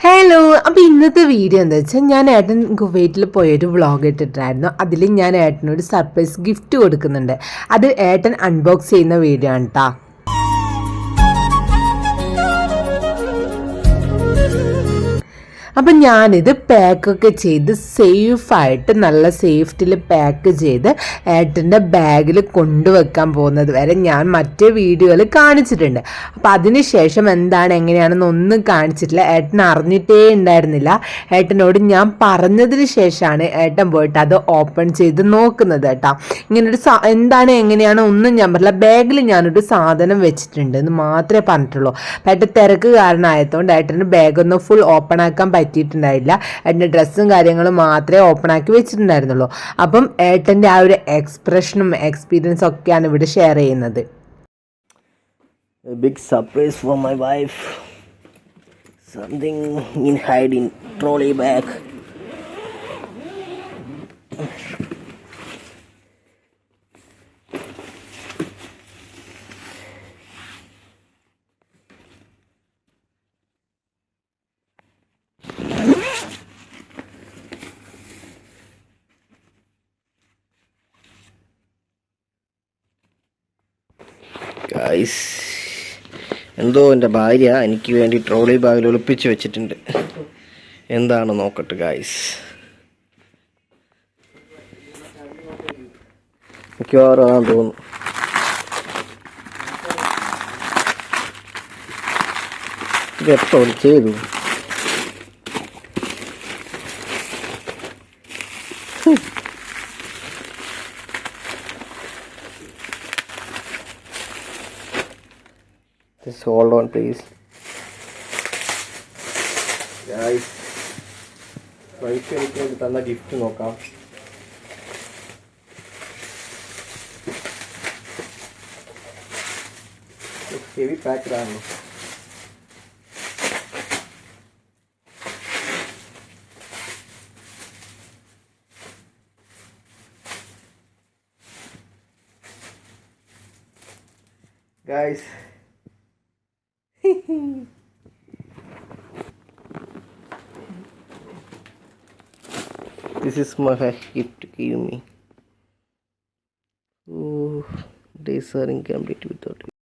Hello. അപ്പോൾ ഇന്നത്തെ video എന്താ വെച്ചാൽ ഞാൻ ഏട്ടൻ കുവൈറ്റിൽ പോയൊരു വ്ളോഗ് ഇട്ടിട്ടായിരുന്നു. അതിൽ ഞാൻ ഏട്ടനൊരു സർപ്രൈസ് ഗിഫ്റ്റ് കൊടുക്കുന്നുണ്ട്. അത് ഏട്ടൻ അൺബോക്സ് ചെയ്യുന്ന വീഡിയോ ആണ് കേട്ടോ. അപ്പം ഞാനിത് പാക്കൊക്കെ ചെയ്ത് സേഫായിട്ട് നല്ല സേഫ്റ്റിയിൽ പാക്ക് ചെയ്ത് ഏട്ടൻ്റെ ബാഗിൽ കൊണ്ടുവെക്കാൻ പോകുന്നത് വരെ ഞാൻ മറ്റേ വീഡിയോയിൽ കാണിച്ചിട്ടുണ്ട്. അപ്പോൾ അതിന് ശേഷം എന്താണ് എങ്ങനെയാണെന്ന് ഒന്നും കാണിച്ചിട്ടില്ല. ഏട്ടൻ അറിഞ്ഞിട്ടേ ഉണ്ടായിരുന്നില്ല. ഏട്ടനോട് ഞാൻ പറഞ്ഞതിന് ശേഷമാണ് ഏട്ടൻ പോയിട്ട് അത് ഓപ്പൺ ചെയ്ത് നോക്കുന്നത് കേട്ടോ. ഇങ്ങനൊരു എന്താണ് എങ്ങനെയാണ് ഒന്നും ഞാൻ പറഞ്ഞില്ല. ബാഗിൽ ഞാനൊരു സാധനം വെച്ചിട്ടുണ്ട് എന്ന് മാത്രമേ പറഞ്ഞിട്ടുള്ളൂ. ഏട്ടൻ തിരക്ക് കാരണമായതുകൊണ്ട് ഏട്ടന് ബാഗൊന്നും ഫുൾ ഓപ്പൺ ആക്കാൻ പറ്റിയിട്ടുണ്ടായില്ല. ഏട്ടൻ്റെ ഡ്രസ്സും കാര്യങ്ങളും മാത്രമേ ഓപ്പൺ ആക്കി വെച്ചിട്ടുണ്ടായിരുന്നുള്ളൂ. അപ്പം ഏട്ടൻ്റെ ആ ഒരു എക്സ്പ്രഷനും എക്സ്പീരിയൻസും ഒക്കെയാണ് ഇവിടെ ഷെയർ ചെയ്യുന്നത്. A big surprise for my wife. Something in hide in trolley bag. Guys, എന്തോ എൻ്റെ ഭാര്യ എനിക്ക് വേണ്ടി ട്രോളി ബാഗിൽ ഒളിപ്പിച്ച് വെച്ചിട്ടുണ്ട്. എന്താണ് നോക്കട്ടെ ഗൈസ്. മിക്കവാറും ആണെന്ന് തോന്നുന്നു. ഇതെപ്പോ ചെയ്തു? Just hold on please. Guys, wife എനിക്ക് തന്ന ഗിഫ്റ്റ് നോക്കാം. Heavy പാക്കഡാണ്. Guys, this is my gift to give me. Oh, days are incomplete without you.